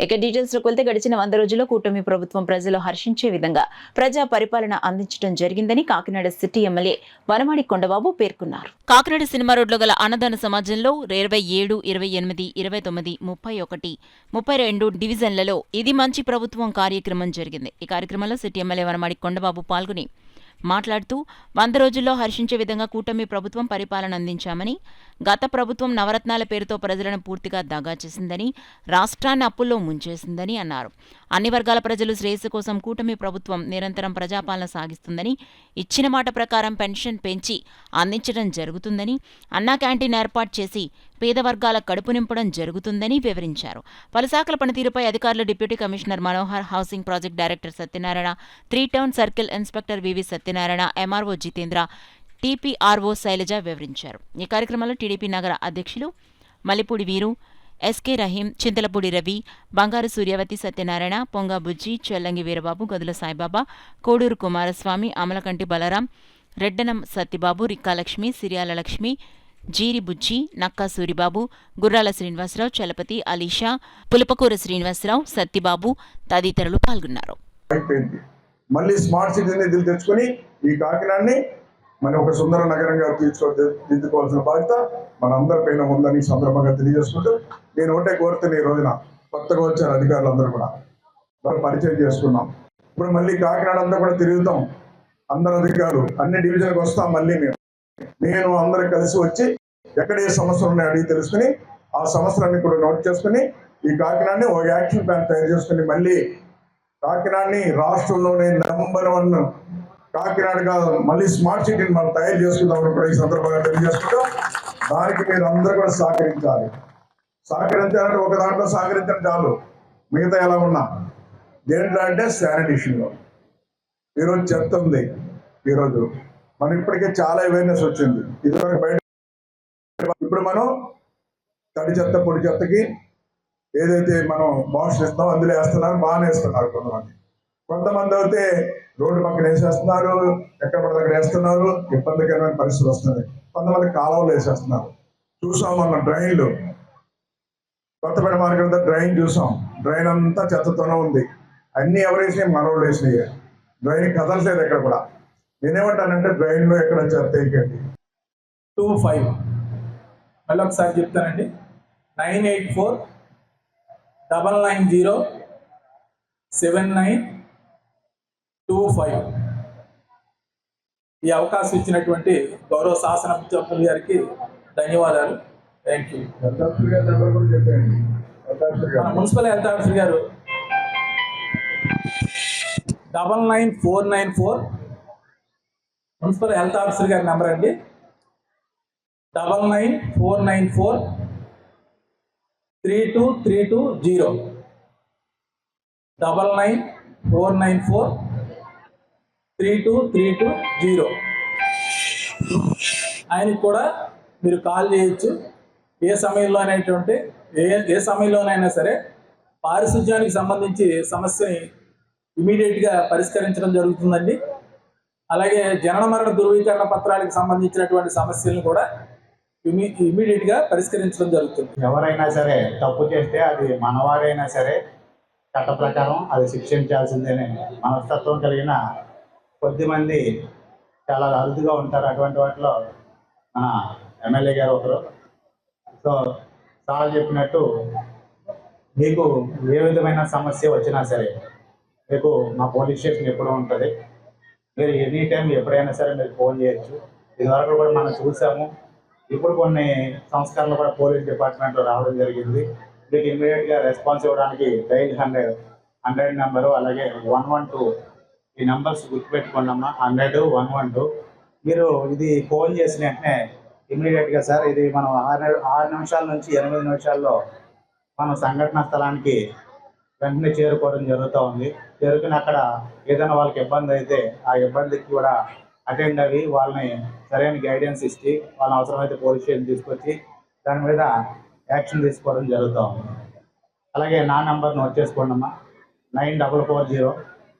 ఇక డీటెయిల్స్ లోకి వెళ్తే గడిచిన 100 రోజుల్లో కూటమి ప్రభుత్వం ప్రజలు హర్షించే విధంగా ప్రజా పరిపాలన అందించడం జరిగిందని కాకినాడ సిటీ ఎమ్మెల్యే వనమాడి కొండబాబు పేర్కొన్నారు. కాకినాడ సినిమా రోడ్లో గల అన్నదాన సమాజంలో 27, 28, 29, 31, 32 డివిజన్లలో ఇది మంచి ప్రభుత్వం కార్యక్రమం జరిగింది. ఈ కార్యక్రమంలో సిటీ ఎమ్మెల్యే వనమాడి కొండబాబు పాల్గొని మాట్లాడుతూ 100 రోజుల్లో హర్షించే విధంగా కూటమి ప్రభుత్వం పరిపాలన అందించామని, గత ప్రభుత్వం నవరత్నాల పేరుతో ప్రజలను పూర్తిగా దగా చేసిందని, రాష్ట్రాన్ని అప్పుల్లో ముంచేసిందని అన్నారు. అన్ని వర్గాల ప్రజలు శ్రేయస్సు కోసం కూటమి ప్రభుత్వం నిరంతరం ప్రజాపాలన సాగిస్తుందని, ఇచ్చిన మాట ప్రకారం పెన్షన్ పెంచి అందించడం జరుగుతుందని, అన్నా క్యాంటీన్ ఏర్పాటు చేసి పేద వర్గాల కడుపు నింపడం జరుగుతుందని వివరించారు. పలు శాఖల పనితీరుపై అధికారులు deputy commissioner Manohar, housing project director Satyanarayana, 3 town circle inspector VV Satyanarayana, MRO Jitendra, TPRO Shailaja వివరించారు. ఈ కార్యక్రమంలో టీడీపీ నగర అధ్యక్షులు మల్లిపూడి వీరు, ఎస్కే రహీం, చింతలపూడి రవి, బంగారు సూర్యవతి సత్యనారాయణ, పొంగా బుజ్జి, చెల్లంగి వీరబాబు, గదుల సాయిబాబా, కోడూరు కుమారస్వామి, అమలకంటి బలరాం, రెడ్డనం సత్యబాబు, రిక్కాలక్ష్మి, సిరియాల లక్ష్మి, జీరి బుజ్జి, నక్కా సూరిబాబు, గుర్రాల శ్రీనివాసరావు, చలపతి, అలీషా, పులపకూర శ్రీనివాసరావు, సత్యబాబు తదితరులు పాల్గొన్నారు. మళ్ళీ స్మార్ట్ సిటీ నిధులు తెచ్చుకొని ఈ కాకినాడని మనం ఒక సుందర నగరంగా దిద్దుకోవాల్సిన బాధ్యత మనందరిపైన ఉందని సందర్భంగా తెలియజేసుకుంటూ నేను ఒకటే కోరుతున్న ఈ రోజున కొత్తగా వచ్చారు అధికారులందరూ కూడా వాళ్ళు పరిచయం చేసుకున్నాం. ఇప్పుడు మళ్ళీ కాకినాడ అంతా కూడా తిరుగుతాం. అందరు అధికారులు అన్ని డివిజన్కి వస్తాం. మళ్ళీ నేను అందరూ కలిసి వచ్చి ఎక్కడ ఏ సమస్యలు ఉన్నాయో అడిగి తెలుసుకుని ఆ సమస్యలన్నీ కూడా నోట్ చేసుకుని ఈ కాకినాడని ఒక యాక్షన్ ప్లాన్ తయారు చేసుకుని మళ్ళీ కాకినాడని రాష్ట్రంలోనే నంబర్ 1 కాకినాడగా మళ్ళీ స్మార్ట్ సిటీని మనం తయారు చేసుకుందామని కూడా ఈ సందర్భంగా తెలియజేసుకుంటాం. దానికి మీరు అందరూ కూడా సహకరించాలి. సహకరించాలంటే ఒక దాంట్లో సహకరించడం చాలు, మిగతా ఎలా ఉన్నా దేంట్లో అంటే శానిటేషన్లో ఈరోజు చెత్త ఉంది. ఈరోజు మనం ఇప్పటికే చాలా అవేర్నెస్ వచ్చింది. ఇదివరకు బయట ఇప్పుడు మనం తడి చెత్త పొడి చెత్తకి ఏదైతే మనం బాక్స్ ఇస్తామో అందులో వేస్తున్నారు, బాగానే వేస్తున్నారు. కొంతమంది అయితే రోడ్డు పక్కన వేసేస్తున్నారు, ఎక్కడ పడితే అక్కడ వేస్తున్నారు, ఇబ్బందికరమైన పరిస్థితులు వస్తున్నాయి. కొంతమంది కాలువలు వేసేస్తున్నారు. చూసాం మన డ్రైన్లు, కొత్తపేట మార్కెట్ డ్రైన్ చూసాం. డ్రైన్ అంతా చెత్తతోనే ఉంది. అన్ని ఎవరు వేసినాయి? మనోళ్ళు వేసినాయి. డ్రైన్ కదలలేదు ఎక్కడ కూడా. నేనేమంటానంటే డ్రైన్లో ఎక్కడ చెత్త వేయకండి. 25 మళ్ళీ ఒకసారి చెప్తానండి. 984-990-7925. ఈ అవకాశం ఇచ్చినటువంటి గౌరవ శాసన సభ్యులు గారికి ధన్యవాదాలు. Thank you. Municipal health officer గారు 99494 మున్సిపల్ హెల్త్ ఆఫీసర్ గారి నెంబర్ అండి. 99494-32320 99494-32320. ఆయనకి కూడా మీరు కాల్ చేయొచ్చు. ఏ సమయంలోనైనా సరే పారిశుధ్యానికి సంబంధించి సమస్యని ఇమీడియట్గా పరిష్కరించడం జరుగుతుందండి. అలాగే జనన మరణ ధృవీకరణ పత్రాలకు సంబంధించినటువంటి సమస్యలను కూడా ఇమీడియట్గా పరిష్కరించడం జరుగుతుంది. ఎవరైనా సరే తప్పు చేస్తే అది మనవారైనా సరే చట్ట ప్రకారం అది శిక్షించాల్సిందేనే మనస్తత్వం కలిగిన కొద్దిమంది చాలా అరుదుగా ఉంటారు. అటువంటి వాటిలో మన ఎమ్మెల్యే గారు ఒకరు. సో సార్ చెప్పినట్టు మీకు ఏ విధమైన సమస్య వచ్చినా సరే మీకు మా పోలీస్ స్టేషన్ ఎప్పుడూ ఉంటుంది. మీరు ఎనీ టైం ఎప్పుడైనా సరే మీరు ఫోన్ చేయొచ్చు. ఇదివరకు కూడా మనం చూసాము. ఇప్పుడు కొన్ని సంస్కరణలు కూడా పోలీస్ డిపార్ట్మెంట్లో రావడం జరిగింది. మీకు ఇమ్మీడియట్గా రెస్పాన్స్ ఇవ్వడానికి డైల్ 100 నెంబరు, అలాగే 112 ఈ నెంబర్స్ గుర్తుపెట్టుకోండమ్మా. 100, 112. మీరు ఇది ఫోన్ చేసిన వెంటనే ఇమ్మీడియట్గా సార్ ఇది మనం 6 నిమిషాల నుంచి 8 నిమిషాల్లో మనం సంఘటన స్థలానికి వెంటనే చేరుకోవడం జరుగుతూ ఉంది. చేరుకుని అక్కడ ఏదైనా వాళ్ళకి ఇబ్బంది అయితే ఆ ఇబ్బందికి కూడా అటెండ్ అయ్యి వాళ్ళని సరైన గైడెన్స్ ఇచ్చి వాళ్ళని అవసరమైతే పోలీస్ స్టేషన్ తీసుకొచ్చి దాని మీద యాక్షన్ తీసుకోవడం జరుగుతూ ఉంది. అలాగే నా నెంబర్ నోట్ చేసుకోండి అమ్మా. 9440